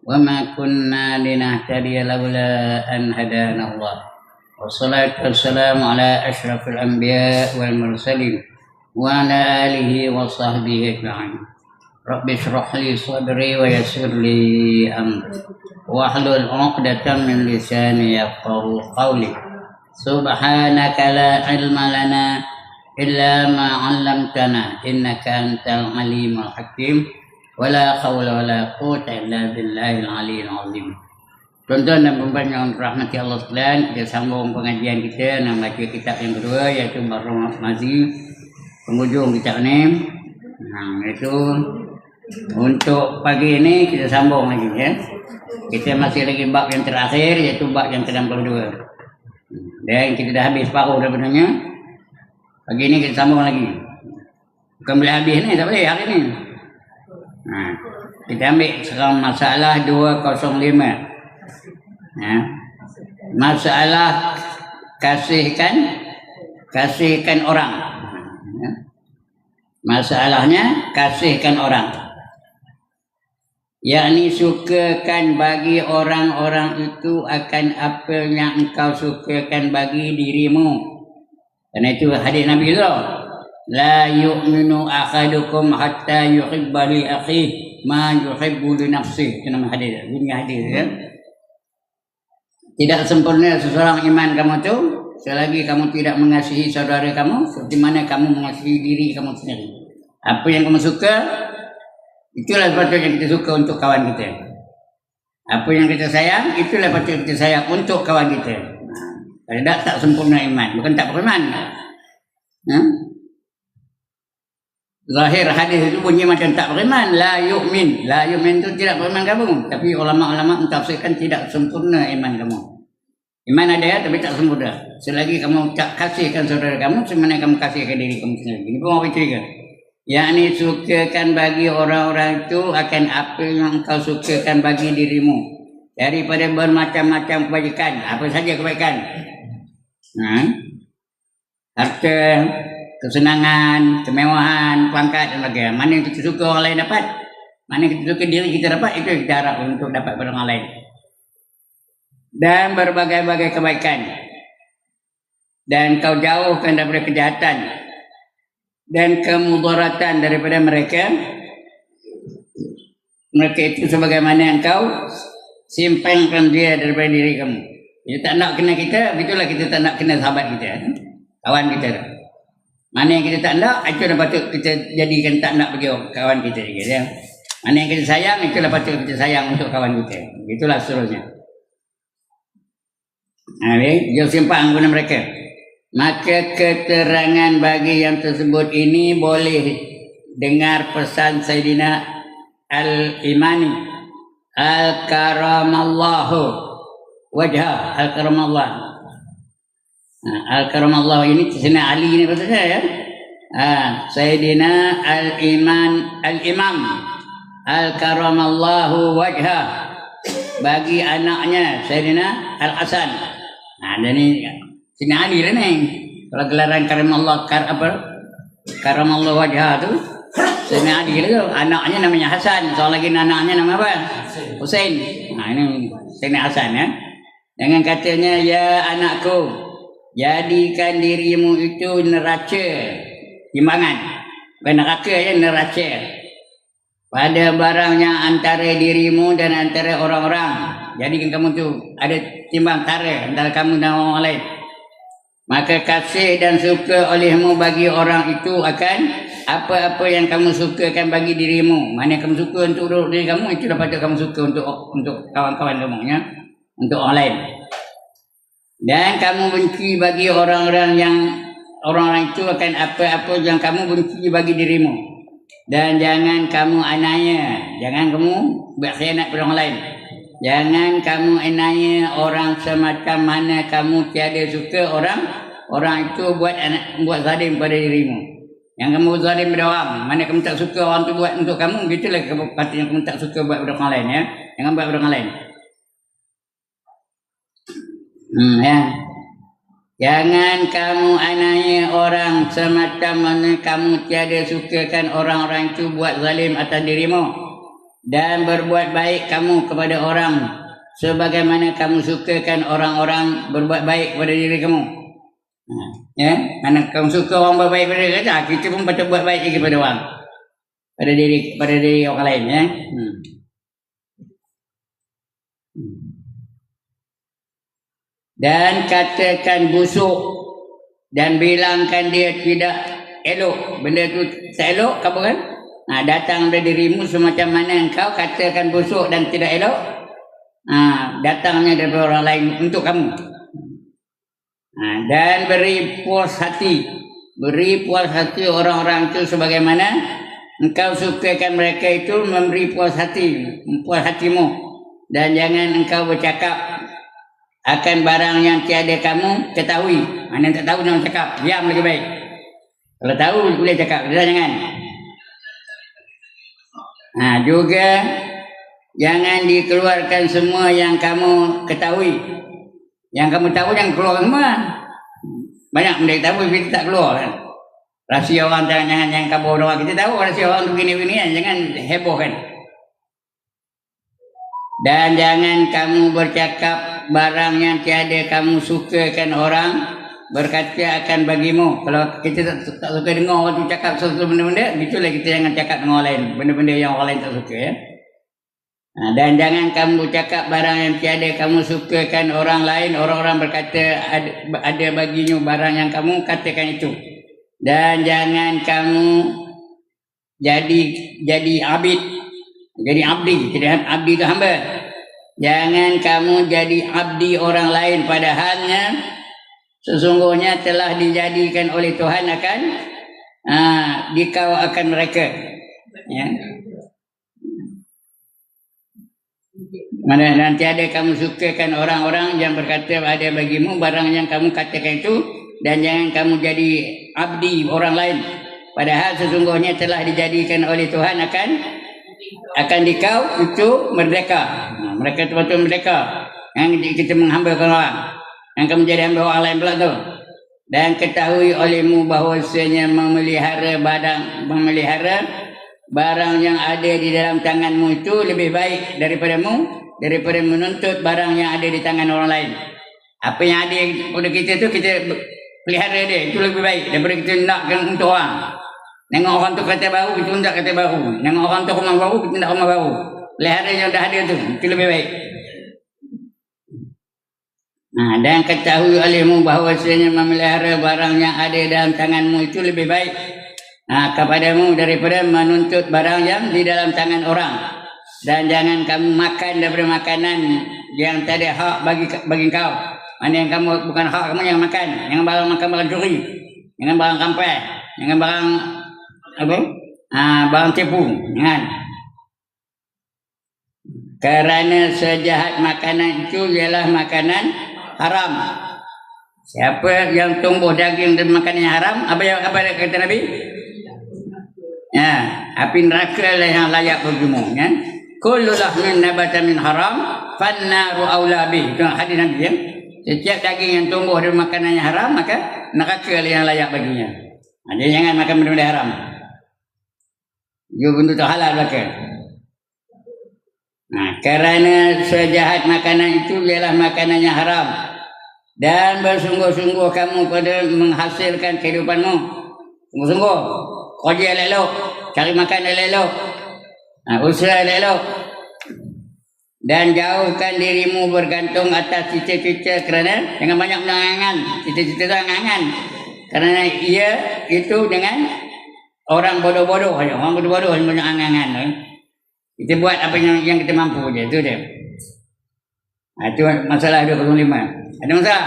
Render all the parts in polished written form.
وما كنا لنهتدي لولا أن هدانا الله والصلاة والسلام على أشرف الأنبياء والمرسلين وعلى آله وصحبه أجمعين. رب اشرح لي صدري ويسر لي أمري واحلل عقدة من لساني يفقهوا قولي. سبحانك لا علم لنا إلا ما علمتنا إنك أنت العليم الحكيم ولا حول ولا قوة إلا بالله العلي العظيم. Tuan-tuan dan puan-puan yang rahmati Allah sekalian, kita sambung pengajian kita nak baca kitab yang kedua iaitu Barrul Mazi, penghujung kitab ni. Itu untuk pagi ini kita sambung lagi ya. Kita masih lagi bab yang terakhir iaitu bab yang ke-62. Dan kita dah habis separuh daripadanya. Pagi ini kita sambung lagi. Bukan boleh habis ni, tak boleh hari ni. Kita ambil sekarang masalah 205. Masalah kasihkan orang. Masalahnya kasihkan orang, yakni sukakan bagi orang-orang itu akan apa yang engkau sukakan bagi dirimu. Karena itu hadis Nabi itu, la yu'minu ahadukum hatta yuhibba li akhihi ma yuhibbu li nafsihi. Itu nama hadis, bunyi hadis ya. Tidak sempurna seseorang iman kamu tu selagi kamu tidak mengasihi saudara kamu seperti mana kamu mengasihi diri kamu sendiri. Apa yang kamu suka, itulah sepatutnya kita suka untuk kawan kita. Apa yang kita sayang, itulah patut kita sayang untuk kawan kita. Kalau tak sempurna iman, bukan tak beriman. Zahir hadis itu bunyi macam tak beriman, la yu'min. La yu'min itu tidak beriman kamu. Tapi ulama-ulama mentafsirkan tidak sempurna iman kamu. Iman ada ya, tapi tak sempurna. Selagi kamu tak kasihkan saudara kamu, semana kamu kasihkan diri kamu sendiri. Ini pun apa cerita? Yakni sukakan bagi orang-orang itu akan apa yang kau sukakan bagi dirimu. Daripada bermacam-macam kebajikan. Apa saja kebaikan? Harta, kesenangan, kemewahan, pangkat dan sebagainya. Mana yang kita suka orang lain dapat, mana yang kita suka diri kita dapat, itu kita harap untuk dapat pada orang lain. Dan berbagai-bagai kebaikan. Dan kau jauhkan daripada kejahatan dan kemudaratan daripada mereka. Mereka itu sebagaimana yang kau simpankan dia daripada diri kamu. Dia tak nak kena kita, itulah kita tak nak kena sahabat kita, kawan kita. Mana yang kita tak nak, itu dah patut kita jadikan tak nak bagi kawan kita juga ya. Mana yang kita sayang, itulah patut kita sayang untuk kawan kita. Itulah seterusnya. Dia simpan guna mereka. Maka keterangan bagi yang tersebut ini boleh dengar pesan Sayyidina Al-Imani Al-Karamallahu wajah. Al-Karamallah. Al-Karamallah ini Sayyidina Ali ini maksudnya ya. Sayyidina Al-Imam Al-Karamallahu wajah bagi anaknya Sayyidina Al-Hasan. Dan ini Sayyidina Ali lah ni. Kalau gelaran Karamallah wajah tu Sayyidina Ali lah tu. Anaknya namanya Hasan. Soal lagi anaknya nama apa? Husain. Ini Sayyidina Hasan ya. Jangan katanya, ya anakku, jadikan dirimu itu neraca timbangan. Bukan neraka ya, neraca. Pada barangnya antara dirimu dan antara orang-orang. Jadikan kamu tu ada timbang tara antara kamu dan orang lain. Maka kasih dan suka olehmu bagi orang itu akan apa-apa yang kamu sukakan bagi dirimu. Mana yang kamu suka untuk diri kamu, itu dapat kamu suka untuk kawan-kawan kamu ya, untuk orang lain. Dan kamu benci bagi orang-orang itu akan apa-apa yang kamu benci bagi dirimu. Dan jangan kamu anaya, jangan kamu berkhianat pada orang lain. Jangan kamu anaya orang semacam mana kamu tiada suka orang itu buat zalim pada dirimu. Yang kamu zalim pada orang, mana kamu tak suka orang tu buat untuk kamu, gitulah patutnya kamu tak suka buat pada orang lain ya. Jangan buat pada orang lain. Ya. Jangan kamu anaya orang semacam mana kamu tiada sukakan orang-orang itu buat zalim atas dirimu. dan berbuat baik kamu kepada orang sebagaimana kamu sukakan orang-orang berbuat baik kepada diri kamu. Ya, mana kamu suka orang berbuat baik kepada kita, kita pun patut buat baik kepada orang, pada diri orang lain, ya. Dan katakan busuk dan bilangkan dia tidak elok. Benda tu tak elok, kamu kan? Datang dari dirimu semacam mana engkau katakan busuk dan tidak elok, datangnya dari orang lain untuk kamu. Dan beri puas hati orang-orang itu sebagaimana engkau sukakan mereka itu memberi puas hatimu. Dan jangan engkau bercakap akan barang yang tiada kamu ketahui. Mana tak tahu jangan cakap, diam lagi baik. Kalau tahu boleh cakap, jangan. Juga jangan dikeluarkan semua yang kamu ketahui. Yang kamu tahu jangan keluar semua. Banyak benda tahu kita tak keluar kan. Rahsia orang jangan yang kabur orang, kita tahu rahsia orang tu begini-begini kan, jangan hebohkan. Dan jangan kamu bercakap barang yang tiada kamu sukakan orang berkata akan bagimu. Kalau kita tak suka dengar orang tu cakap sesuatu benda-benda, itulah kita jangan cakap dengan orang lain, benda-benda yang orang lain tak suka, ya. Dan jangan kamu cakap barang yang tiada kamu sukakan orang lain, orang-orang berkata ada baginya barang yang kamu katakan itu. Dan jangan kamu jadi abid, jadi abdi itu hamba. Jangan kamu jadi abdi orang lain, padahalnya sesungguhnya telah dijadikan oleh Tuhan akan dikau akan mereka, ya. Mana nanti ada kamu sukakan orang-orang yang berkata ada bagimu barang yang kamu katakan itu, dan jangan kamu jadi abdi orang lain, padahal sesungguhnya telah dijadikan oleh Tuhan akan dikau itu merdeka. Mereka betul-betul merdeka. Yang kita menghambakan orang, yang kamu jadi hamba orang lain pula tu. Dan ketahui olehmu bahawasanya memelihara barang yang ada di dalam tanganmu itu lebih baik daripada menuntut barang yang ada di tangan orang lain. Apa yang ada pada kita tu kita pelihara dia, itu lebih baik daripada kita nakkan untuk orang. Tengok orang tu kata baru, kita nak kata baru. Tengok orang tu rumah baru, kita nak rumah baru. Pelihara yang dah ada tu, itu lebih baik. Dan ketahui olehmu bahawasanya memelihara barang yang ada dalam tanganmu itu lebih baik kepadamu daripada menuntut barang yang di dalam tangan orang. Dan jangan kamu makan daripada makanan yang tak ada hak bagi kau. Mana yang kamu bukan hak kamu yang makan. Jangan makan barang curi, jangan barang kampai, jangan barang apa? Barang tipu, jangan. Kerana sejahat makanan itu ialah makanan haram. Siapa yang tumbuh daging dan makanan yang haram, apa kata Nabi? Api neraka lah yang layak bagimu, ya. Kullu lahmin nabata min haram fannaru aula bih. Itu hadis Nabi, ya. Setiap daging yang tumbuh dari makanan yang haram, maka neraka lah yang layak baginya. Jadi jangan makan benda-benda haram. Dia benda tu halal belaka. Kerana sejahat makanan itu ialah makanan yang haram. Dan bersungguh-sungguh kamu pada menghasilkan kehidupanmu. Sungguh-sungguh. Kerja elok-elok, cari makan elok-elok, usaha elok-elok. Dan jauhkan dirimu bergantung atas cita-cita, kerana jangan banyak mengangan. Cita-cita itu angan-angan. Kerana ia itu dengan orang bodoh-bodoh. Orang bodoh-bodoh yang banyak angan-angan. Kita buat apa yang kita mampu je, itu dia. Itu masalah 205. Ada masalah?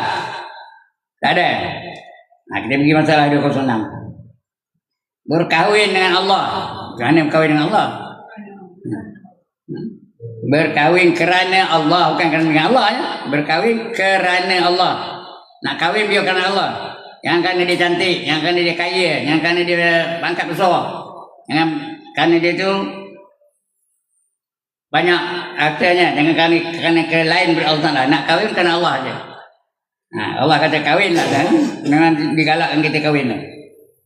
Tak ada. Kita pergi masalah 206. Berkahwin dengan Allah. Kerana berkahwin dengan Allah. Berkahwin kerana Allah, bukan kerana dengan Allah, ya. Berkahwin kerana Allah. Nak kahwin biar kerana Allah. Jangan kerana dia cantik, jangan kerana dia kaya, jangan kerana dia pangkat besar. Jangan kerana dia tu banyak hartanya, jangan kerana ke lain Allah. Nak kahwin kerana Allah aja. Allah kata kahwin lah kan. Memang digalakkan kita kahwin lah.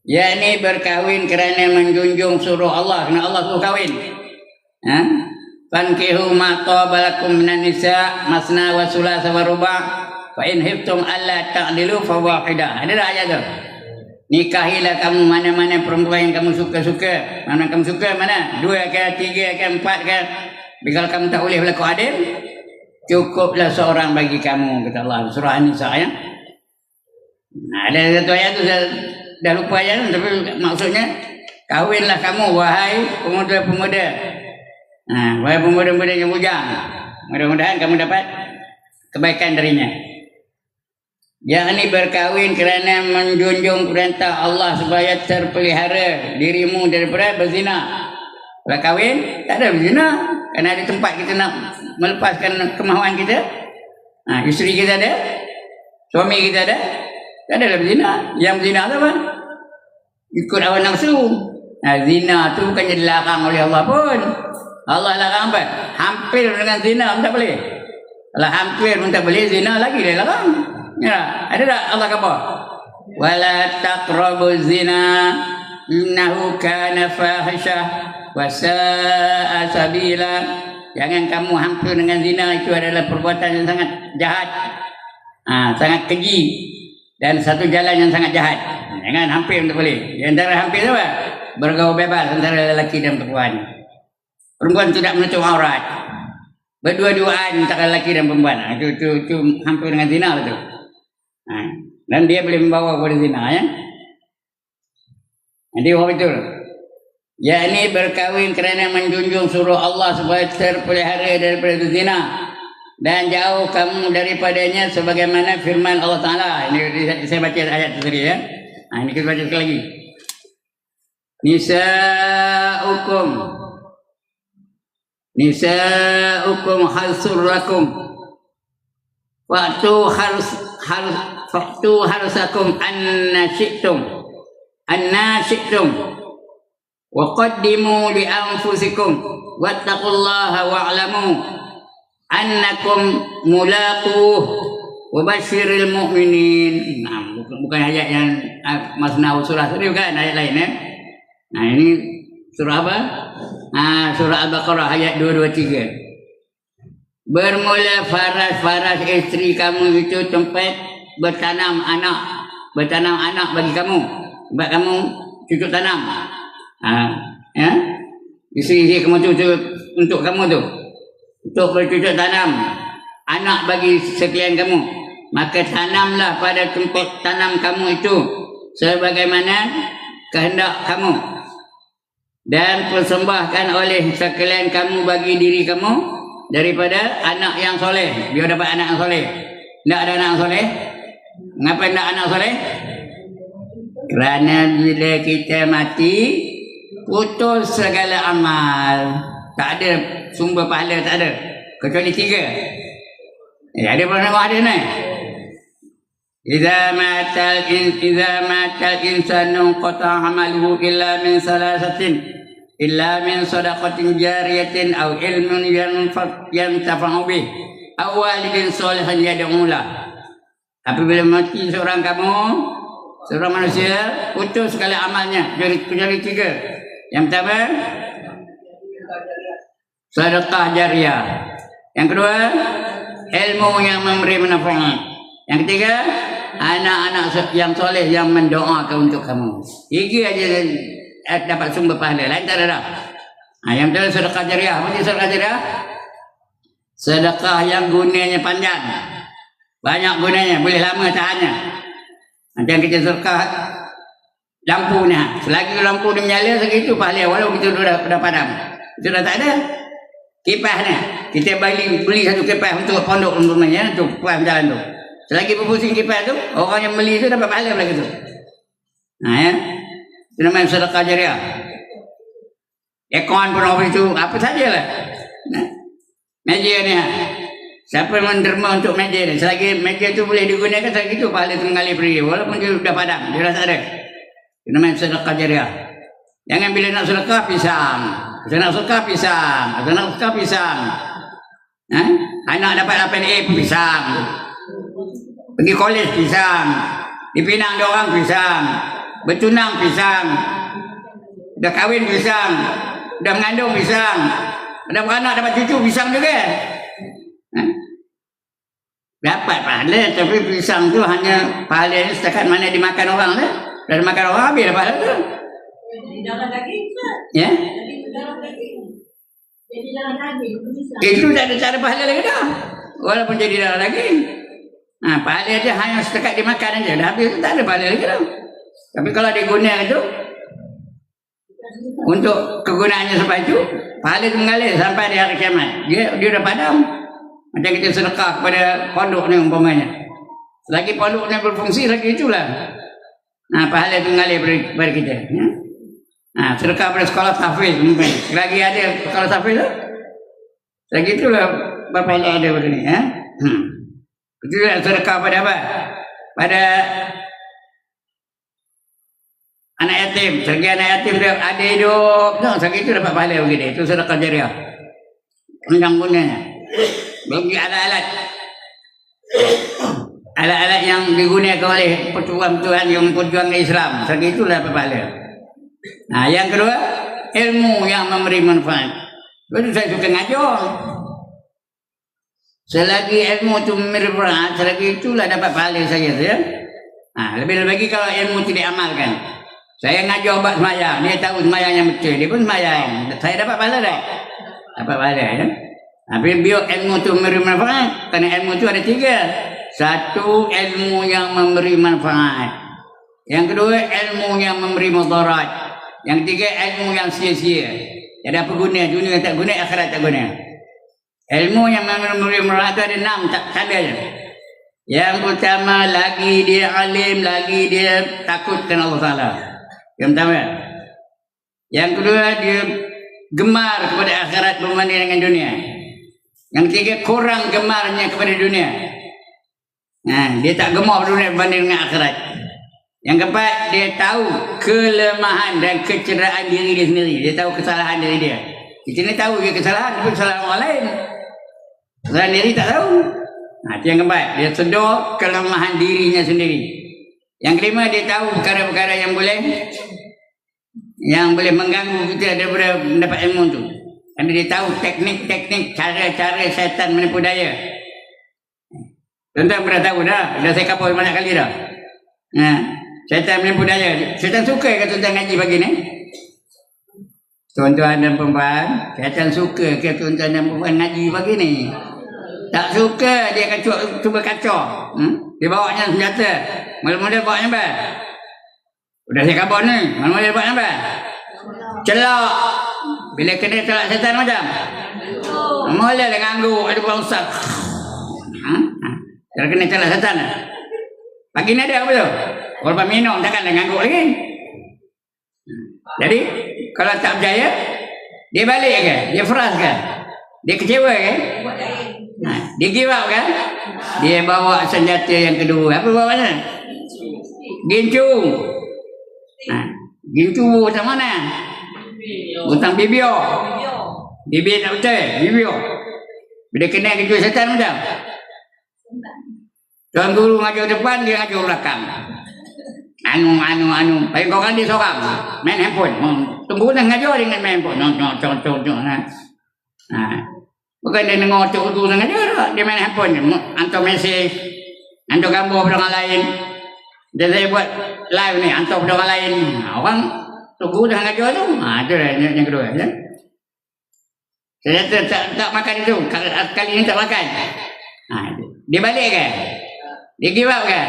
Yakni berkahwin kerana menjunjung suruh Allah, kerana Allah suruh kahwin. fankihu ma tabalakum minan nisa masna wa sulasa wa ruba' fa in hiftum alla ta'dilu fa wahidah. Ada ayat tu. Nikahilah kamu mana-mana perempuan yang kamu suka-suka. Mana kamu suka mana? 2 ke 3 ke 4 ke. Bila kamu tak boleh berlaku adil, cukuplah seorang bagi kamu, kata Allah surah An-Nisa ya. Ada satu ayat tu saya dah lupa ayat tu, tapi maksudnya kahwinlah kamu wahai pemuda-pemuda. Wahai pemuda-pemuda yang bujang. Mudah-mudahan kamu dapat kebaikan darinya. Yakni berkahwin kerana menjunjung perintah Allah supaya terpelihara dirimu daripada berzina. Kalau kahwin, tak ada berzina. Kerana ada tempat kita nak melepaskan kemahuan kita. Isteri kita ada, suami kita ada, tak ada berzina. Yang berzina tu apa? Ikut hawa nafsu. Zina tu bukannya dilarang oleh Allah pun. Allah larang apa? Hampir dengan zina pun tak boleh. Kalau hampir pun tak boleh, zina lagi dia larang. Ya, ada tak Allah kata? Wala taqrabu zina innahu kana fahisyah wa sa'a sabila. Jangan kamu hampir dengan zina, itu adalah perbuatan yang sangat jahat. Sangat keji dan satu jalan yang sangat jahat. Jangan hampir tak boleh. Di antara hampir apa? Bergaul bebas antara lelaki dan perempuan. Perempuan tidak menutup aurat. Berdua-duaan antara lelaki dan perempuan. Itu hampir dengan zina betul. Dan dia boleh membawa kepada zina ya. Jadi orang betul. Yakni berkahwin kerana menjunjung suruh Allah supaya terpelihara daripada zina dan jauh kamu daripadanya sebagaimana firman Allah Ta'ala. Ini saya baca ayat itu tadi ya. Ini kita baca sekali lagi. Nisa'ukum harsul lakum Faktu harusakum anna syi'tum wa qaddimu li anfusikum wattaqullaha wa'lamu annakum mulaquh wa basyiril mu'minin. Bukan ayat yang masna surah tadi, bukan ayat lain ya. Ini surah apa? Surah Al-Baqarah ayat 223. Bermula faras isteri kamu itu tempat bertanam anak bagi kamu, sebab kamu cucuk tanam. Ya, isteri kamu tu untuk kamu tu, untuk bercucuk tanam anak bagi sekalian kamu. Maka tanamlah pada tempat tanam kamu itu sebagaimana kehendak kamu, dan persembahkan oleh sekalian kamu bagi diri kamu daripada anak yang soleh. Biar dapat anak yang soleh. Tak ada anak yang soleh. Mengapa tak anak soleh? Kerana bila kita mati, putus segala amal. Tak ada sumber pahala, tak ada. Kecuali 3. Ada pun nama ada ni. Iza matal insanu qata amaluhu illa min salasatin. Illa min sadaqatin jariyatin aw ilmun yantafa'u bih aw walidin sholihin yad'u lah. Apabila mati seorang manusia, putus segala amalnya kecuali 3. Yang pertama, sedekah jariah. Yang kedua, ilmu yang memberi manfaat. Yang ketiga, anak-anak yang soleh yang mendoakan untuk kamu. 3 aja dapat sumber pahala, lain tak ada dah. Yang pertama sedekah jariah. Apa itu sedekah jariah? Sedekah yang gunanya panjang, banyak gunanya, boleh lama tahannya. Macam kita sedekah lampu ni, selagi lampu dia menyala segitu pahala, walaupun kita dah padam. Itu dah tak ada. Kipas ni, kita beli satu kipas untuk pondok umpamanya, untuk kipas jalan tu. Selagi berpusing kipas tu, orang yang beli tu dapat pahala lagi tu. Ya. Itu namanya sedekah jariah. Ekon pun orang itu apa sajalah. Meja ni, siapa yang menderma untuk meja ni, selagi meja tu boleh digunakan, selagi itu pahala tu mengalir pergi, walaupun dia dah padam, dia dah tak ada. Itu namanya sedekah jariah. Jangan bila nak sedekah pisang, nak sedekah pisang, nak sedekah pisang. Anak dapat 8A pun pisang, pergi kolej pisang, dipinang dia orang pisang, bertunang pisang, dah kahwin pisang, dah mengandung pisang, Ada beranak dapat cucu pisang juga. Dapat pahala, tapi pisang tu hanya pahalanya setakat mana dimakan orang lah. Dah makan orang habis dah pahala tu. Jadi darah daging ke? Ya? Jadi darah daging. Jadi darah daging. Itu tak ada pahala lagi dah. Walaupun jadi darah daging. Pahala dia hanya setakat dimakan aja. Dah habis tu tak ada pahala lagi dah. Tapi kalau digunakan itu untuk kegunaannya sampai itu, pahala itu mengalir sampai di hari kiamat. Dia dah padam. Macam kita sedekah kepada pondok ni umpamanya. Selagi pondoknya berfungsi, lagi itulah. Pahala itu mengalir kepada kita. Ya? Sedekah pada sekolah tahfiz mungkin. Selagi ada sekolah tahfiz tu, selagi itulah berpahala ada pada ni. Ya? Itulah sedekah pada apa? Pada anak yatim. Selagi anak yatim dia ada hidup, selagi itu dapat pahala begitu. Itu sedekah jariah. Undang gunanya. Bagi alat-alat yang digunakan oleh pertuan-pertuan yang berjuang Islam, selagi itulah dapat pahala. Yang kedua, ilmu yang memberi manfaat. Itu saya suka ngajar. Selagi ilmu itu memberi manfaat, selagi itulah dapat pahala saya. Ya? Lebih-lebih lagi kalau ilmu tidak diamalkan. Saya ngajar obat semayang, dia tahu semayang yang betul, dia pun semayang. Saya dapat pahala tak? Dapat pahala ya. Tapi biar ilmu itu memberi manfaat, kerana ilmu itu ada 3. Satu, ilmu yang memberi manfaat. Yang kedua, ilmu yang memberi mudarat. Yang ketiga, ilmu yang sia-sia. Ada apa guna? Dunia tak guna, akhirat tak guna. Ilmu yang memberi manfaat itu ada 6 tanda. Yang pertama, lagi dia alim, lagi dia takutkan Allah Ta'ala. Yang pertama. Yang kedua, dia gemar kepada akhirat berbanding dengan dunia. Yang ketiga, kurang gemarnya kepada dunia. Dia tak gemar dunia berbanding dengan akhirat. Yang keempat, dia tahu kelemahan dan kecederaan diri dia sendiri. Dia tahu kesalahan diri dia. Kita ni tahu dia kesalahan, tapi kesalahan orang lain. Kesalahan diri tak tahu. Itu yang keempat, dia sedar kelemahan dirinya sendiri. Yang kelima, dia tahu perkara-perkara yang boleh mengganggu kita daripada mendapat ilmu tu. Kerana dia tahu teknik-teknik, cara-cara syaitan menipu daya. Tuan-tuan pernah tahu dah saya kapal banyak kali dah. Syaitan menipu daya. Syaitan suka ke tuan-tuan ngaji pagi ni? Tuan-tuan dan perempuan, syaitan suka ke tuan-tuan dan perempuan ngaji pagi ni? Tak suka, dia akan cuba kacau. Dia bawanya senjata. Mula-mula bawanya apa? Udah saya kapal ni, mula-mula bawanya apa? Celak. Bila kena celak syaitan macam? Mula dia ngangguk, ada buang usap. Kalau kena celak syaitan. Pagi ni ada apa tu? Walaupun minum takkan dia ngangguk lagi. Jadi, kalau tak berjaya, dia balik ke? Dia frust ke? Dia kecewa ke? Dia give up kan? Dia bawa senjata yang kedua. Apa bawanya? Gincung. Gincung macam mana? Butang bibio. Bibir tak betul, bibio. Bila kena kejut syaitan macam? Tuan guru ngajar depan, dia ngajar belakang. Anu. Paling kau kan dia seorang. Main handphone. Tunggu dah ngajar dengan main handphone. Cok. Bukan dia dengar cok tu ngajar. Dia main handphone. Hantar mesej. Hantar gambar pada orang lain. Dia saya buat live ni. Hantar pada orang lain. Orang tunggu dah ngajar tu. Itu dah yang kedua. Ya? Saya tak makan itu. Kali ini tak makan. Dia balik ke? Dia give up ke?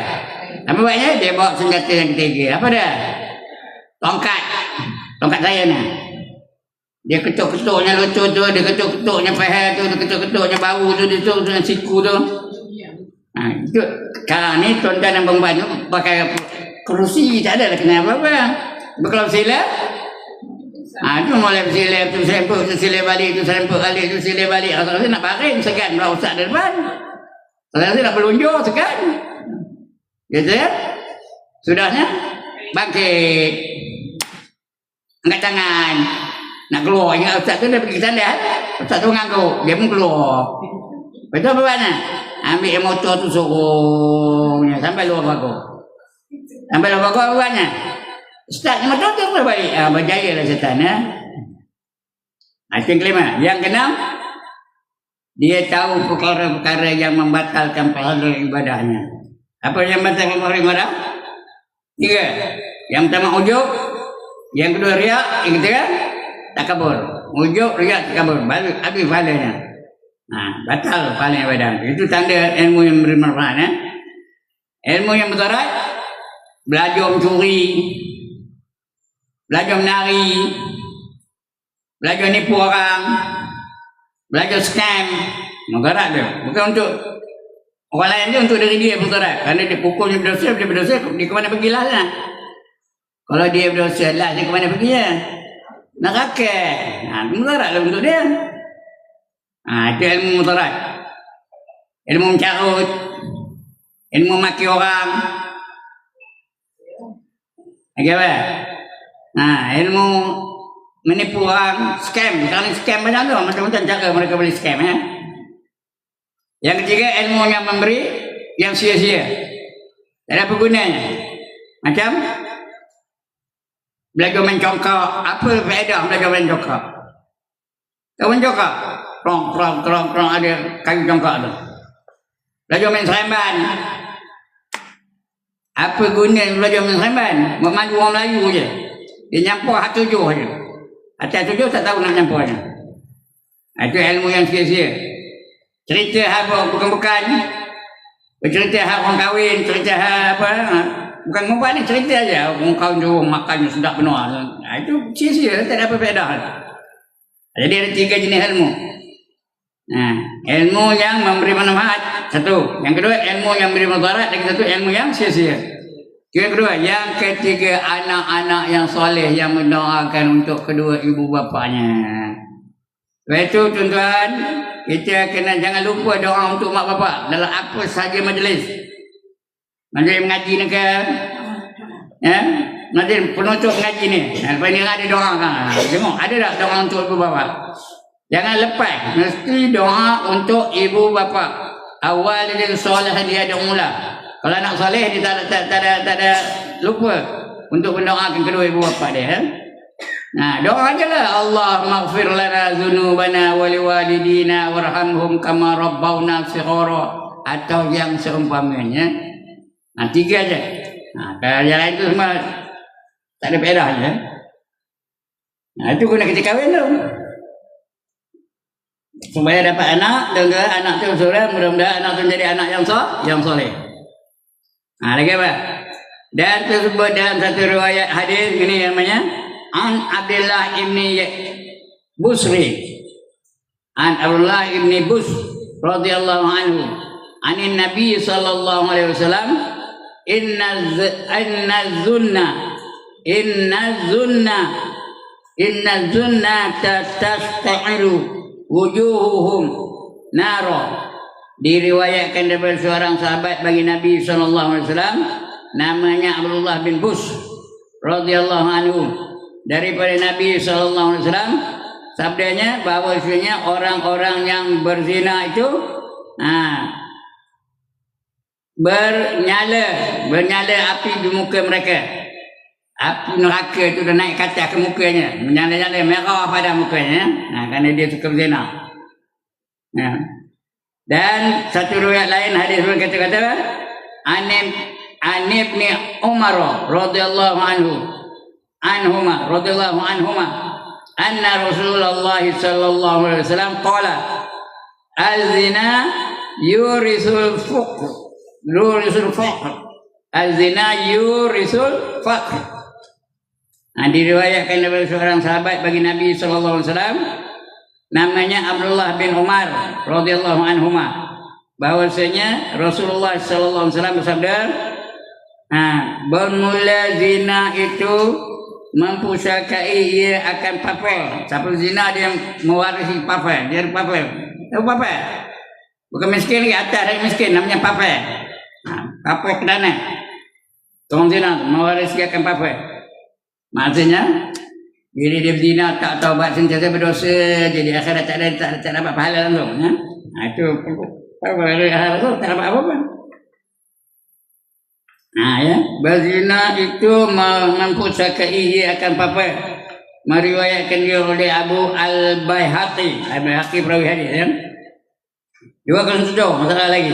Apa buatnya? Dia bawa senjata yang ketiga. Apa dia? Tongkat. Tongkat saya ni. Dia ketuk-ketuknya lutut tu, dia ketuk-ketuknya paha tu, dia ketuk-ketuknya bahu tu, dia ketuk dengan siku tu. Itu sekarang ni tuan-tuan dan perempuan tu pakai kerusi, tak ada lah kena apa-apa. Berkelau sila. Itu mulai bersila, tu serempuk, tu sila balik, tu serempuk balik, tu sila balik. Rasa-rasa nak baring, segan pula ustaz di depan. Rasa-rasa nak pelunjuk, segan. Gitu ya? Sudahnya bangkit. Angkat tangan. Nak keluar. Ingat ustaz tu dia pergi sandal. Ustaz tu ngangguk. Dia pun keluar. Betul apa mana? Ambil motor tu suruhnya. Sampai luar pagar. Sampai luar pagar apa banyak? Ustaz motor tu pun balik. Berjaya lah setan ya. Itu yang kelima. Yang keenam, dia tahu perkara-perkara yang membatalkan pahala ibadahnya. Apa yang membatalkan pahala ibadah? 3. Yang pertama ujub, yang kedua riak, yang ketiga takabur. Ujub, riak, takabur, balik habis pahalanya. Batal pahala ibadah. Itu tanda ilmu yang beri manfaat. Ilmu yang mudarat, belajar mencuri, belajar menari, belajar nipu orang, belajar scam, mudarat dia. Bukan untuk orang lain, dia untuk diri dia mudarat. Kerana dia pukul dia berdosa, dia ke mana pergilah sana. Kalau dia berdosa lah, dia ke mana pergi ya? Neraka. Mudarat lah untuk dia. Itu ilmu mudarat. Ilmu mencarut, ilmu maki orang. Lagi apa? Ilmu menipu orang, scam. Sekarang scam banyak tu, macam-macam cara mereka boleh scam. Yang ketiga, ilmu yang memberi, yang sia-sia. Tak ada apa gunanya. Macam belajar mencongkak. Apa faedah belajar mencongkak? Kau mencongkak? Krong, ada kayu congkak tu. Belajar main seremban. Apa guna belajar main seremban? Memandu orang Melayu je. Dia nyampur hak 7 je. Atas 7 tak tahu nak nyampurnya. Itu ilmu yang sia-sia. Cerita apa bukan-bukan. Bercerita hak orang kahwin, cerita hak apa. Bukan ngumpat ni, cerita aja. Orang kahwin tu makannya sedap benar. Itu sia-sia, tak ada apa faedah. Jadi ada 3 jenis ilmu. Ilmu yang memberi manfaat, 1. Yang kedua, ilmu yang memberi mudarat. Dan 1, ilmu yang sia-sia. Yang kedua, yang ketiga, anak-anak yang soleh yang mendoakan untuk kedua ibu bapanya. Sebab itu tuan-tuan, kita kena jangan lupa doa untuk mak bapak dalam apa sahaja majlis. Majlis mengaji ni ke? Majlis penutup mengaji ni. Lepas ni ada doa kan? Tengok, ada tak doa untuk ibu bapa? Jangan lepas, mesti doa untuk ibu bapa. Awal dia soleh dia ada mula. Kalau anak soleh dia tak ada lupa untuk mendoakan kedua ibu bapa dia. Doa ajalah, Allah maghfir lana dzunubana wa liwalidina warhamhum kama rabbawna shighara, atau yang seumpamanya. 3 aja. Kalau yang lain tu semua tak ada faedah je. Itu guna kita kahwin tu. Supaya dapat anak, dan anak tu soleh, mudah-mudahan anak tu jadi anak yang soleh. Lagi apa? Dan tersebut dalam satu riwayat hadis ini namanya An Abdullah ibni Busri. An Abdullah ibni Bus radhiyallahu anhu. Anin Nabi sallallahu alaihi wasallam, inna zunna tasta'iru wujuhuhum naro. Diriwayatkan daripada seorang sahabat bagi Nabi sallallahu alaihi wasallam, namanya Abdullah bin Bus radhiyallahu anhu, daripada Nabi sallallahu alaihi wasallam, sabdanya bahwasanya orang-orang yang berzina itu bernyala api di muka mereka. Api neraka itu dah naik ke atas ke mukanya, menyala-nyala merah pada mukanya, kerana dia suka berzina. Dan satu riwayat lain hadis kata An ibni Umar radhiyallahu anhuma anna Rasulullah sallallahu alaihi wasallam qala az-zina yurisul faqr az-zina yurisul faqr. Diriwayatkan daripada seorang sahabat bagi Nabi sallallahu alaihi wasallam, namanya Abdullah bin Umar radhiyallahu anhuma, bahwasanya Rasulullah sallallahu alaihi wasallam bersabda, bermula zina itu mempusakai ia akan papel. Siapa zina dia mewarisi papel, dia papel. Tahu papel? Bukan miskin lagi, atas dari miskin, namanya papel. Papel kedana. Orang zina mewarisi akan papel. Maksudnya bila dia berzina tak taubat sentiasa berdosa, jadi akhirat tak dapat pahala langsung. Itu akhirat tu tak dapat apa-apa. Berzina itu mempusakai ia akan apa? meriwayatkan dia oleh Abu Al-Baihaqi. Al-Baihaqi perawi hadis ya. Dua kali sudah masalah lagi.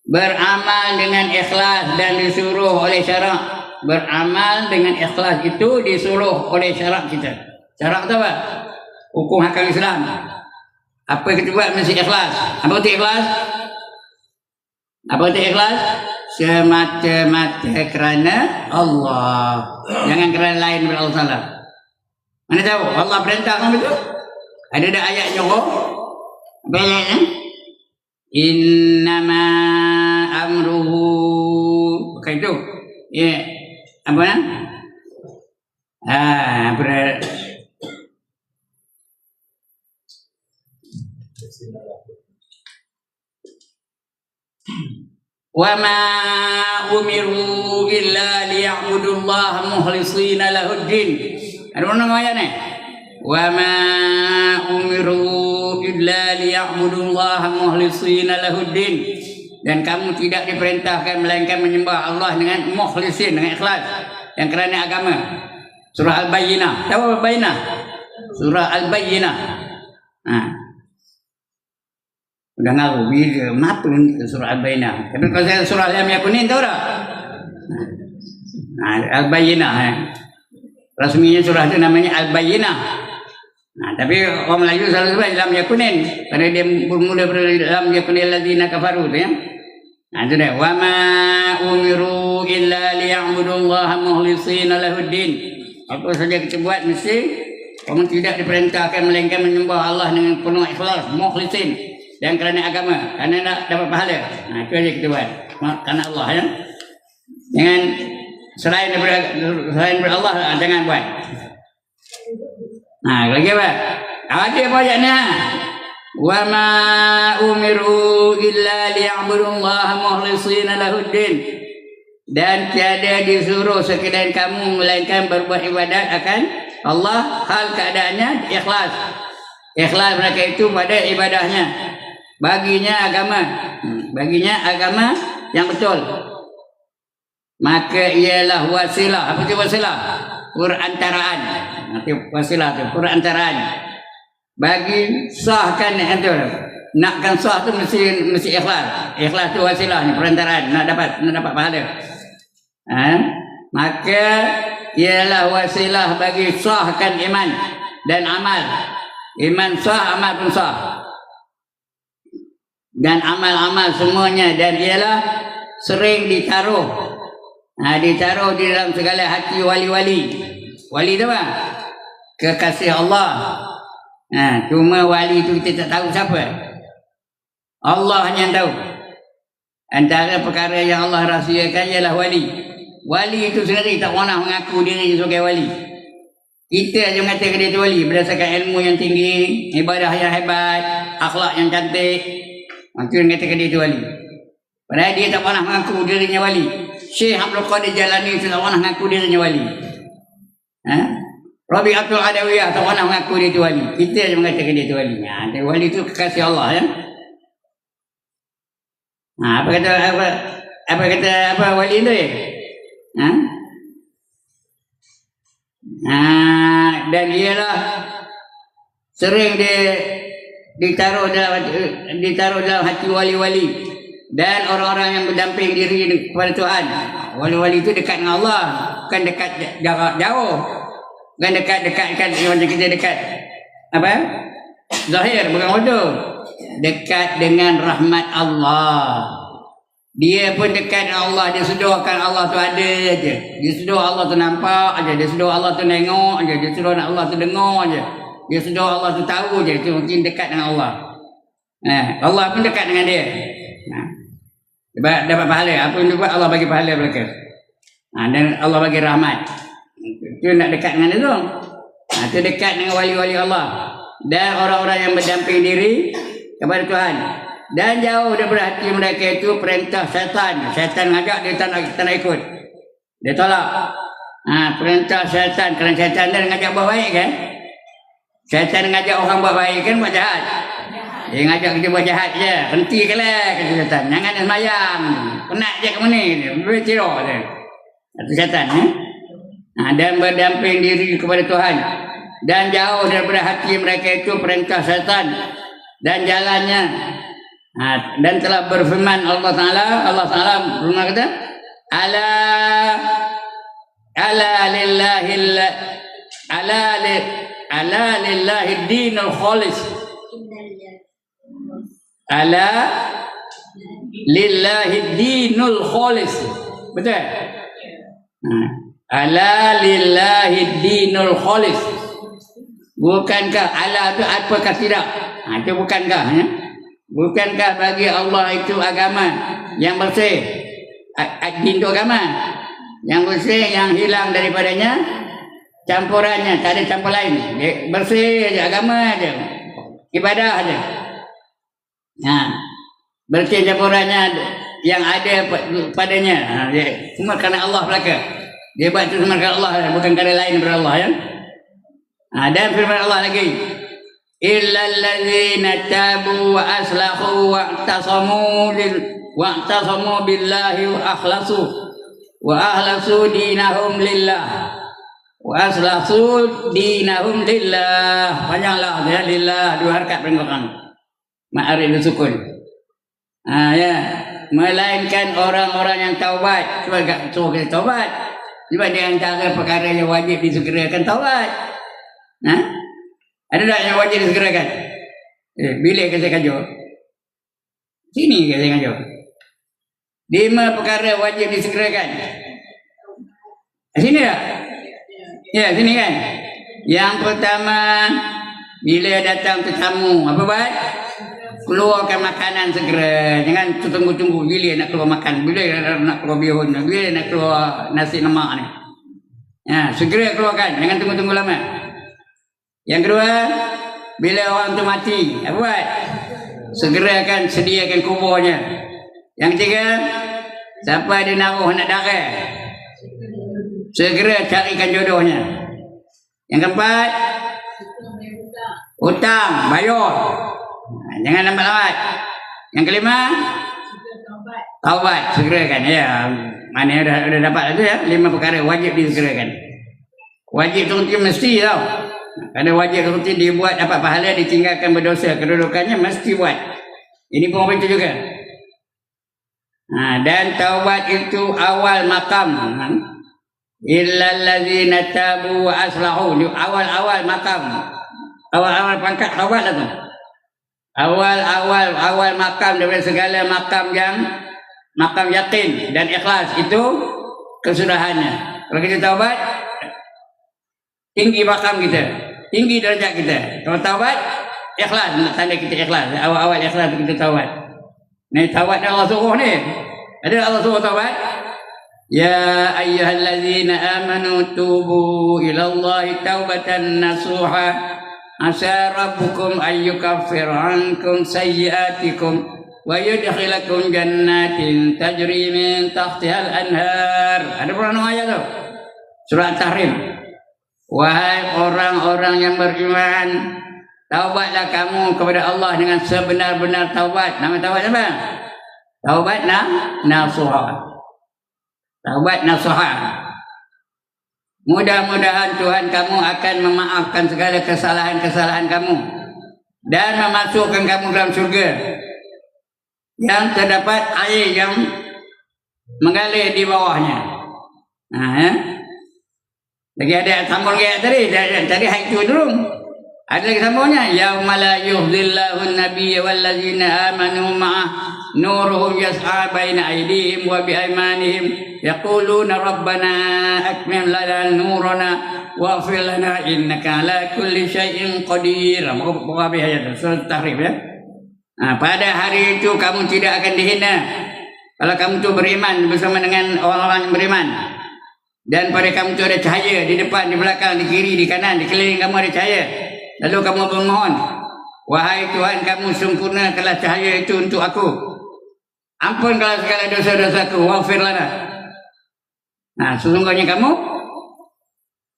Beramal dengan ikhlas dan disuruh oleh syarak. Beramal dengan ikhlas itu disuruh oleh syarak kita. Syarak itu apa? Hukum hakam Islam. Apa kita buat mesti ikhlas. Apa itu ikhlas? Apa itu ikhlas? Semata-mata kerana Allah. Jangan kerana lain daripada Allah Taala. Mana tahu? Allah perintah kamu itu? Ada ayat nyuruh? Apa ayatnya? Innama amruhu. Bukan itu. Ya. Apa nak? Wa ma umiru illa liya'budullaha mukhlishina lahuddin. Ada mana ayat ni? Wa ma umiru illa liya'budullaha mukhlishina lahuddin. Dan kamu tidak diperintahkan melainkan menyembah Allah dengan mukhlisin, dengan ikhlas, yang kerana agama. Surah Al-Bayyinah. Tahu Al-Bayyinah? Surah Al-Bayyinah. Udah ngaku bila kenapa surah Al-Bayyinah. Tapi kalau saya surah Lam Yakunin tahu tak? Al-Bayyinah. Rasminya surah itu namanya Al-Bayyinah. Tapi orang Melayu selalu sebut Lam Yakunin. Kerana dia bermula dari Lam Yakunil ladzina kafaru tu ya. Itu dah. Wa ma umiru illa liya'budullaha mukhlishina lahuddin. Apa saja kita buat mesti kamu tidak diperintahkan melainkan menyembah Allah dengan penuh ikhlas, mukhlisin, dan kerana agama, kerana nak dapat pahala. Itu aja kita buat. Kerana Allah ya. Jangan selain daripada Allah jangan buat. Lagi apa? Ada apa ayatnya? Wa ma umiru illa liya'budullaha mukhlishina lahuddin. Dan tiada disuruh sekalian kamu melainkan berbuat ibadat akan Allah hal keadaannya ikhlas. Ikhlas mereka itu pada ibadahnya. Baginya agama yang betul. Maka ialah wasilah. Apa itu wasilah? Perantaraan. Nanti wasilah itu perantaraan. Bagi sahkan itu. Nakkan sah tu mesti ikhlas. Ikhlas tu wasilah ni perantaraan nak dapat pahala. Maka ialah wasilah bagi sahkan iman dan amal. Iman sah, amal pun sah. Dan amal-amal semuanya, dan ialah sering ditaruh ditaruh di dalam segala hati wali-wali. Wali tu apa? Kekasih Allah. Cuma wali itu kita tak tahu siapa. Allah hanya tahu. Antara perkara yang Allah rahsiakan ialah wali. Wali itu sendiri tak pernah mengaku diri sebagai wali. Kita aja mengatakan dia itu wali berdasarkan ilmu yang tinggi, ibadah yang hebat, akhlak yang cantik. Maka mengatakan dia itu wali. Padahal dia tak pernah mengaku dirinya wali. Syekh Abdul Qadir Jalani tak pernah mengaku dirinya wali. Rabi'atul Adawiyah tak pernah mengaku dia itu wali. Kita aja mengatakan dia itu wali. Wali itu kekasih Allah ya. Apa kata wali itu ya? Dan ialah sering ditaruh dalam hati wali-wali dan orang-orang yang berdamping diri kepada Tuhan. Wali-wali itu dekat dengan Allah, bukan dekat jarak jauh, bukan dekat macam kita dekat apa? Zahir, bukan wajah. Dekat dengan rahmat Allah. Dia pun dekat dengan Allah. Dia seduakan Allah tu ada aja. Dia sedua Allah tu nampak aja. Dia sedua Allah tu tengok aja. Dia sedua Allah tu dengar aja. Dia sedua Allah tu tahu aja. Itu mungkin dekat dengan Allah. Allah pun dekat dengan dia. Dapat pahala. Apa yang dia buat Allah bagi pahala mereka. Dan Allah bagi rahmat. Itu nak dekat dengan dia tu. Itu dekat dengan wali-wali Allah. Dan orang-orang yang berdamping diri kepada Tuhan. Dan jauh daripada hati mereka itu perintah syaitan. Syaitan ngajak dia tak nak ikut. Dia tolak. Perintah syaitan. Kerana syaitan dia ngajak buat baik kan. Syaitan ngajak orang buat baik kan buat jahat. Dia ngajak kita buat jahat je. Hentikanlah kata syaitan. Jangan semayang. Penat je kamu ni. Boleh tidur je. Kata syaitan. Dan berdamping diri kepada Tuhan. dan jauh daripada hati mereka itu perintah syaitan dan jalannya. Dan telah berfirman Allah Taala berfirman kata, ala lillahi dinul khalis. Ala lillahi dinul khalis. Betul? Ala lillahi dinul khalis. Bukankah ala itu apakah tidak? Itu bukankah ya? Bukankah bagi Allah itu agama yang bersih? Din itu agama yang bersih, yang hilang daripadanya campurannya, tak ada campur lain. Bersih aja, agama aja, ibadah aja. Bersih campurannya yang ada padanya. Semua kerana Allah belaka. Dia buat itu semua kerana Allah, bukan kerana lain daripada Allah ya. Dan firman Allah lagi, illal ladzina tabu wa aslahu wa'tasamu billahi wa akhlasu dinahum lillah. Wa aslahu dinahum lillah. Panjanglah ya, lillah dua harakat penggokan. Ma'arif sukun. Ya, melainkan orang-orang yang taubat. Cuba kita taubat. Cuba di antara perkara yang wajib disegerakan taubat. Ada tak yang wajib disegerakan? Bila kita kajuk? Sini kita kajuk. 5 perkara wajib disegerakan. Sini tak? Ya, sini kan? Yang pertama, bila datang tetamu, apa buat? Keluarkan makanan segera. Jangan tunggu-tunggu bila nak keluar makan, bila nak keluar bihun, bila nak keluar nasi lemak ni. Segera keluarkan, jangan tunggu-tunggu lama. Yang kedua, bila orang tu mati, apa buat? Segerakan sediakan kuburnya. Yang ketiga, siapa ada naruh nak darah, segera carikan jodohnya. Yang keempat, hutang, bayar. Jangan lambat-lambat. Yang kelima, taubat, segerakan. Ya, mana dah dapat itu ya, 5 perkara wajib disegerakan. Wajib tu mesti tau. Kerana wajib rutin dibuat dapat pahala, ditinggalkan berdosa, kedudukannya mesti buat. Ini pun begitu juga. Dan taubat itu awal makam. Illal ladzina tabu wa aslahu. Awal makam. Awal pangkat taubat lah tu. Awal makam daripada segala makam yang makam yakin dan ikhlas itu kesudahannya. Kalau kita taubat, tinggi makam kita, tinggi darjat kita. Kalau taubat, ikhlas, tanda kita ikhlas. Awal ikhlas kita taubat. Ni taubat Allah suruh ni. Ada Allah suruh taubat. Ya ayyuhallazina amanu tubu ila Allahi taubatan nasuha. Asa rabbukum ayyukaffir ankum sayyiatikum wa yudkhilakum jannatin tajri min tahtihal anhar. Ada pernah ayat tu? Surah Tahrim. Wahai orang-orang yang beriman, taubatlah kamu kepada Allah dengan sebenar-benar taubat. Nama taubat apa? Taubat nasuha. Taubat nasuha. Mudah-mudahan Tuhan kamu akan memaafkan segala kesalahan-kesalahan kamu dan memasukkan kamu dalam surga yang terdapat air yang mengalir di bawahnya. Lagi ada sambung ayat tadi ayat itu dulu. Ada lagi sambungnya, yauma la yuhdillahu an-nabiyya wallazina amanu ma'ah nuruhum yas'a baina aydihim wa bi aymanihim yaquluna rabbana akmil lana nurana waghfir lana innaka ala kulli syai'in qadir. Buka habis ayat surah Tahrim ya. Pada hari itu kamu tidak akan dihina kalau kamu tu beriman bersama dengan orang-orang yang beriman. Dan pada kamu tu ada cahaya di depan, di belakang, di kiri, di kanan, di keliling kamu ada cahaya. Lalu kamu memohon, wahai Tuhan kamu sempurnakanlah cahaya itu untuk aku. Ampunkanlah segala dosa-dosaku, waghfir lana. Sesungguhnya kamu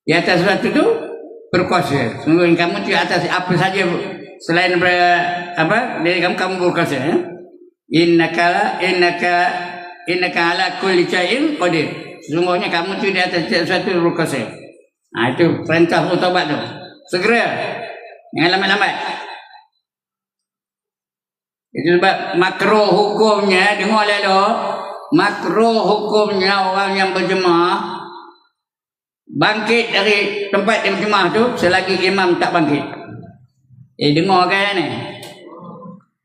di atas sesuatu itu berkuasa. Sesungguhnya kamu di atas apa saja selain dari kamu berkuasa ya. Innaka ala kulli syai'in qadir. Sesungguhnya kamu tu di atas sesuatu berkuasa. Itu perintah taubat tu. Segera. Jangan lambat-lambat. Itu sebab makruh hukumnya, dengar lalu, makruh hukumnya orang yang berjemaah bangkit dari tempat yang berjemaah tu selagi imam tak bangkit. Dengar kan ni?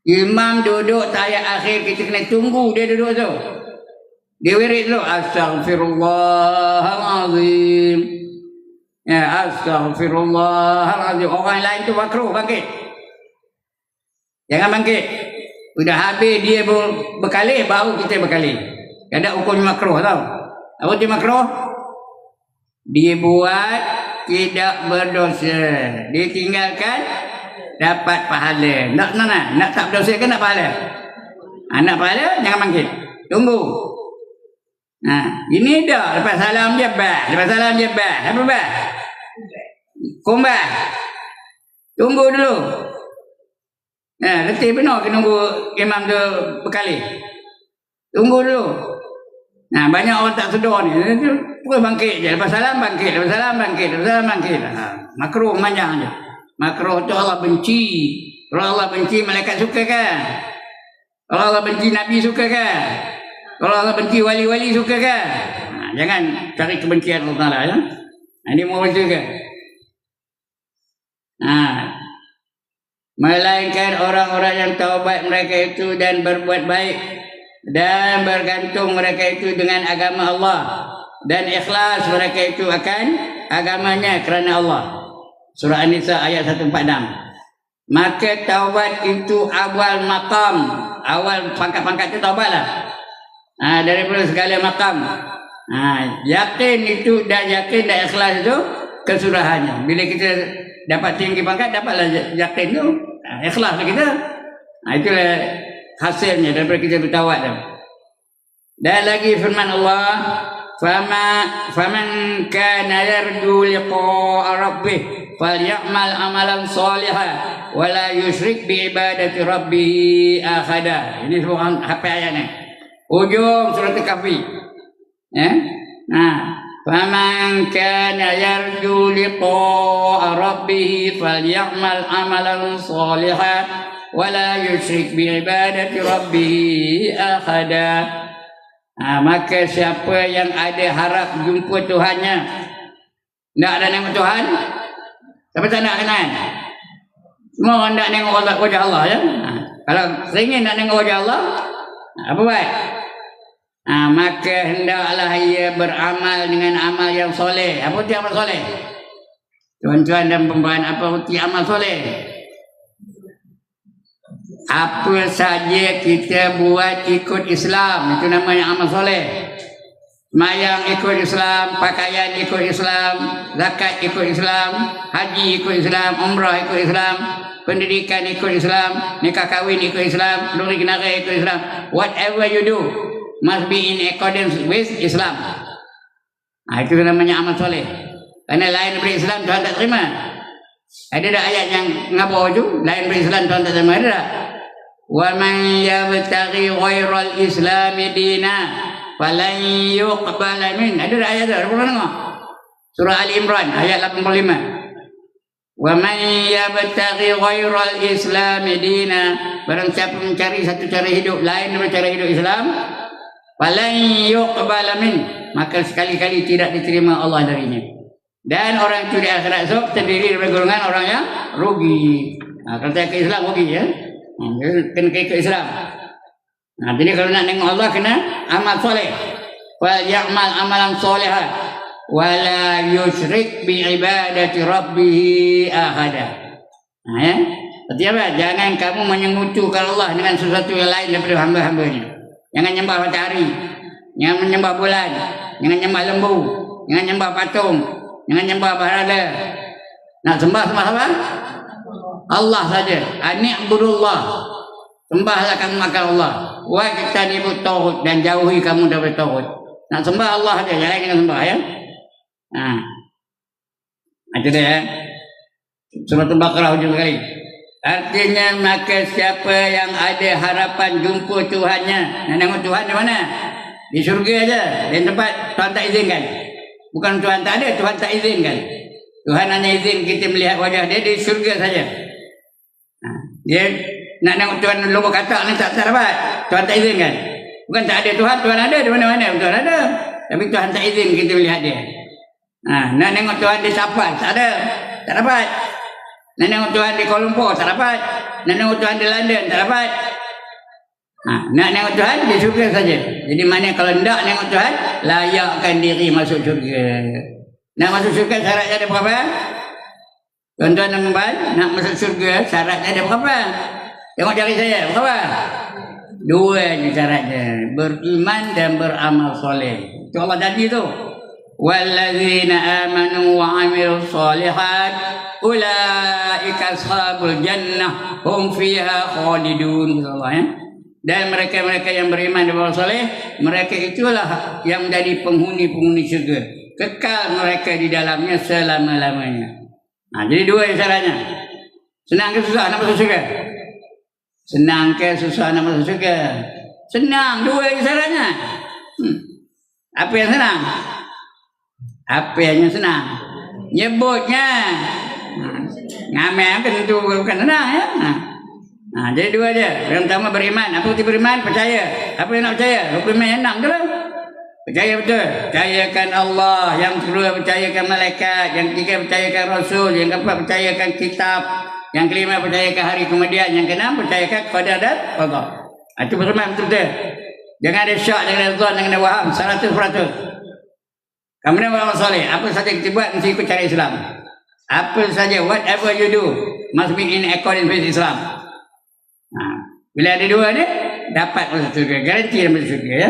Imam duduk tahiyat akhir, kita kena tunggu dia duduk tu. Dia wirid tu, Astaghfirullahalazim. Ya, Astaghfirullahalazim. Orang lain tu makruh bangkit. Jangan bangkit. Sudah habis dia berkalih, baru kita berkalih. Ada hukum makruh tau. Apa tu makruh? Dia buat tidak berdosa. Dia tinggalkan dapat pahala. Nak tak berdosa kan nak pahala? Nak pahala jangan bangkit. Tunggu. Ini dah lepas salam dia bah. Lepas salam dia bah. Apa bah? Kumbah. Tunggu dulu. Letih benar kena tunggu imam tu berkali. Tunggu dulu. Banyak orang tak sedar ni. Pukul bangkit je. Lepas salam bangkit. Lepas salam bangkit. Lepas salam bangkit. Makruh panjang je. Makruh tu Allah benci. Kalau Allah benci, malaikat suka kan? Kalau Allah benci, Nabi suka kan? Kalau Allah benci, wali-wali suka kan? Jangan cari kebencian Allah Ta'ala ya. Ini mau baca ke? Melainkan orang-orang yang taubat mereka itu dan berbuat baik dan bergantung mereka itu dengan agama Allah dan ikhlas mereka itu akan agamanya kerana Allah. Surah An-Nisa ayat 146. Maka taubat itu awal maqam, awal pangkat-pangkat itu taubatlah. Daripada segala maqam. Yakin itu dan yakin dan ikhlas itu kesurahannya. Bila kita dapat tinggi pangkat, dapatlah yakin tu, ikhlaslah kita. Itulah hasilnya daripada kita bertawad tu. Dan lagi firman Allah, faman kana yarju liqa'a rabbih falyamal amalan shalihan wa la yusyrik bi ibadati rabbih ahada. Ini surah hafal ayat ni. Ujung surah Al-Kahfi. Faman kana yarju liqa'a rabbih falyamal amalan shalihan wa la yusyrik bi ibadati rabbih ahada. Maka siapa yang ada harap jumpa Tuhannya, nak ada nengok Tuhan, siapa tak nak kenal? Semua orang nak nengok wajah Allah ya. Kalau seringin nak nengok wajah Allah, apa buat? Maka hendaklah ia beramal dengan amal yang soleh. Apa itu amal soleh? Tuan-tuan dan puan-puan, apa itu amal soleh? Apa saja kita buat ikut Islam, itu namanya amal soleh. Semayang ikut Islam, pakaian ikut Islam, zakat ikut Islam, haji ikut Islam, umrah ikut Islam, pendidikan ikut Islam, nikah kahwin ikut Islam, lori kenara ikut Islam. Whatever you do must be in accordance with Islam. Itu namanya amal soleh. Kerana lain daripada Islam Tuhan tak terima. Ada tak ayat yang ngabur tu? Lain daripada Islam Tuhan tak terima, ada tak? وَمَنْ يَبْتَغِي غَيْرَ الْإِسْلَامِ دِينًا فَلَنْ يُقْبَلَ مِنْهُ. Ada tak ayat tu? Ada pernah dengar? Surah Ali Imran ayat 85. وَمَنْ يَبْتَغِي غَيْرَ الْإِسْلَامِ دِينًا. Barang siapa mencari satu cara hidup lain daripada cara hidup Islam, فَلَنْ يُقْبَلَ مِنْهُ, maka sekali-kali tidak diterima Allah darinya. Dan orang itu di akhirat esok terdiri daripada golongan orang yang rugi. Kalau tak ke Islam rugi ya. Kena ikut Islam. Jadi kalau nak tengok Allah kena amal soleh. Wal ya'mal amalan solehan wala yusyrik bi ibadati rabbih ahada. Berarti apa? Jangan kamu menyekutukan Allah dengan sesuatu yang lain daripada hamba-hambanya. Jangan nyembah matahari, jangan menyembah bulan, jangan nyembah lembu, jangan nyembah patung, jangan nyembah berhala. Nak sembah apa? Allah saja. Ani'budullah. Sembahlah kamu akan Allah. Wa tajtanibut tauhid, dan jauhi kamu daripada tauhid. Nak sembah Allah saja, jangan jangan sembah ya. Itu dia ya. Surah Al-Baqarah hujung kali. Artinya maka siapa yang ada harapan jumpa Tuhannya, nak tengok Tuhan di mana? Di syurga aja. Di tempat Tuhan tak izinkan. Bukan Tuhan tak ada, Tuhan tak izinkan. Tuhan hanya izin kita melihat wajah dia di syurga saja. Dia nak tengok Tuhan lubuk katak ni tak dapat. Tuhan tak izinkan. Bukan tak ada Tuhan, Tuhan ada di mana-mana, Tuhan ada. Tapi Tuhan tak izin kita melihat dia. Nak tengok Tuhan di Sapan, tak ada, tak dapat. Nak tengok Tuhan di Kuala Lumpur, tak dapat. Nak tengok Tuhan di London, tak dapat. Nak tengok Tuhan di syurga saja. Jadi mana kalau tidak tengok Tuhan, layakkan diri masuk syurga. Nak masuk syurga syaratnya ada berapa? Tuan-tuan dan puan, nak masuk syurga syaratnya ada berapa? Tengok jari saya, berapa? 2 je syaratnya, beriman dan beramal soleh. Itu Allah janji tu. Wallazina amanu wa amilus solihat ulaika ashabul jannah hum fiha khalidun. Allah ya. Dan mereka-mereka yang beriman dan beramal soleh, mereka itulah yang menjadi penghuni-penghuni syurga. Kekal mereka di dalamnya selama-lamanya. Jadi 2 syaratnya. Senang ke susah nak masuk syurga? Senang ke susah nak masuk syurga? Senang, 2 syaratnya. Apa yang senang? Apa yang senang? Nyebutnya. Ngamal kan itu bukan senang ya. Jadi 2 je. Yang pertama beriman. Apa itu beriman? Percaya. Apa yang nak percaya? Beriman yang 6 tu lah. Percaya betul. Percayakan Allah. Yang kedua percayakan malaikat. Yang ketiga percayakan Rasul. Yang keempat percayakan kitab. Yang kelima percayakan hari kemudian. Yang keenam percayakan qadar dan qada. Itu beriman betul-betul. Jangan ada syak, jangan ada zon, jangan ada waham. 100%. Kemudian beramal soleh. Apa saja kita buat mesti ikut cara Islam. Apa saja, whatever you do must be in accordance with Islam. Bila ada 2 ni, dapat masuk syurga. Garanti dapat masuk syurga ya.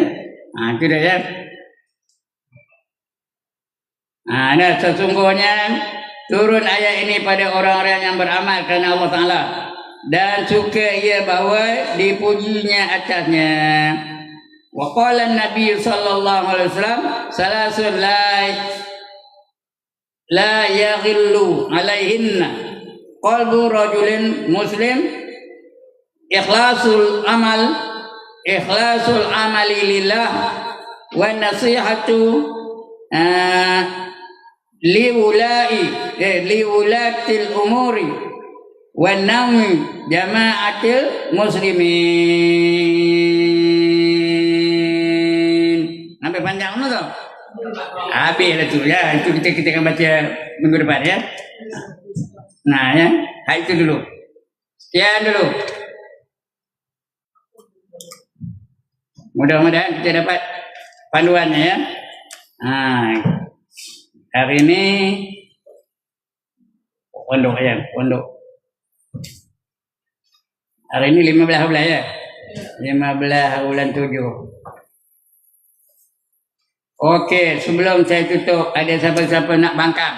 Itu dah ya. Dan sesungguhnya turun ayat ini pada orang-orang yang beramal kerana Allah Ta'ala dan suka ia bahawa dipujinya atasnya. Wa qala an-nabiy sallallahu alaihi wasallam salasun la yaghillu alaihinna qalbu rajulin muslim ikhlasul amali lillah wa nasihatu liwulatil umuri wa nawmi jama'atil muslimin. Sampai panjang mana tu? Habis dah tu ya. Itu kita akan baca minggu depan ya. Ya. Itu dulu. Sekian dulu. Mudah-mudahan kita dapat panduannya ya. Hari ini pondok ya, pondok. Hari ini 15 bulan ya. 15 bulan 7. Okey, sebelum saya tutup, ada siapa-siapa nak bangkang?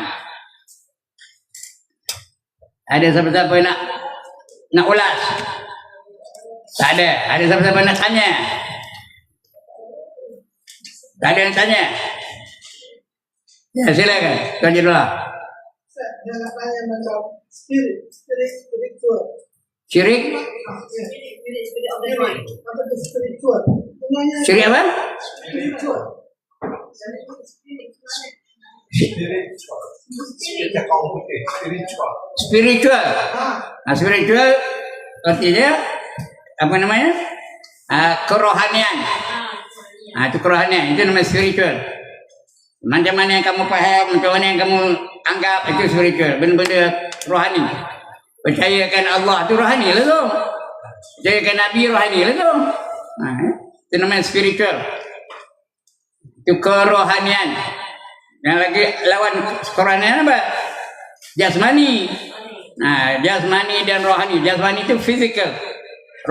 Ada siapa-siapa nak ulas? Tak ada. Ada siapa-siapa nak tanya? Tak ada yang tanya? Ya, silakan. Tuan Jenderal. Saya nak tanya macam spiritual. Syirik? Spirit of the mind. Apa itu spiritual? Syirik apa? Spiritual. Spiritual. Spiritual artinya apa namanya? Kerohanian. Itu kerohanian. Itu namanya spiritual. Macam mana yang kamu faham, macam mana yang kamu anggap, itu spiritual. Benda-benda rohani. Percayakan Allah itu rohani lah tu. Percayakan Nabi rohani lah tu. Itu namanya spiritual. Itu kerohanian. Yang lagi lawan kerohanian apa? Jasmani. Jasmani dan rohani. Jasmani itu physical.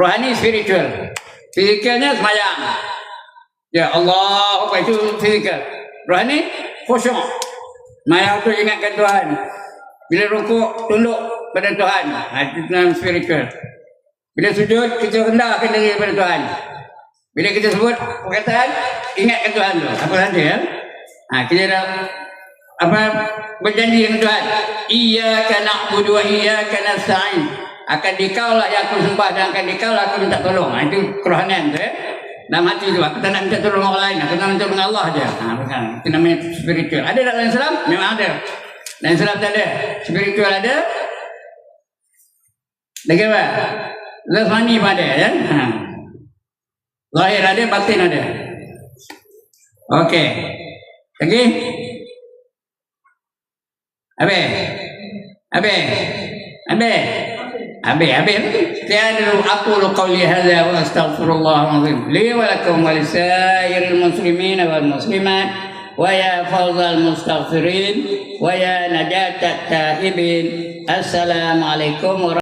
Rohani spiritual. Physicalnya sembahyang. Ya Allah, apa itu physical. Rohani khusyuk. Sembahyang itu ingatkan Tuhan. Bila rukuk tunduk pada Tuhan. Itu dalam spiritual. Bila sujud kita rendahkan diri kepada Tuhan. Bila kita sebut perkataan ingatkan Tuhan tu. Apa saja ya? Kita dah berjanji dengan Tuhan. Iyyaka na'budu wa iyyaka nasta'in. Akan dikaulah yang aku sembah dan akan dikaulah aku minta tolong. Itu kerohanian tu ya. Dalam hati tu aku tak nak minta tolong orang lain. Aku nak minta tolong Allah aja. Bukan. Itu namanya spiritual. Ada dalam Islam? Memang ada. Dan Islam tak ada. Spiritual ada. Lagi apa? Jasmani pun ada ya. Zahir ada, batin ada. Okey. Lagi? Habis. Sekian aqulu qawli hadza wa astaghfirullah al-azim li wa lakum wa lisairil muslimin wal muslimat wa ya fawzal mustaghfirin wa ya najatat taibin. Assalamualaikum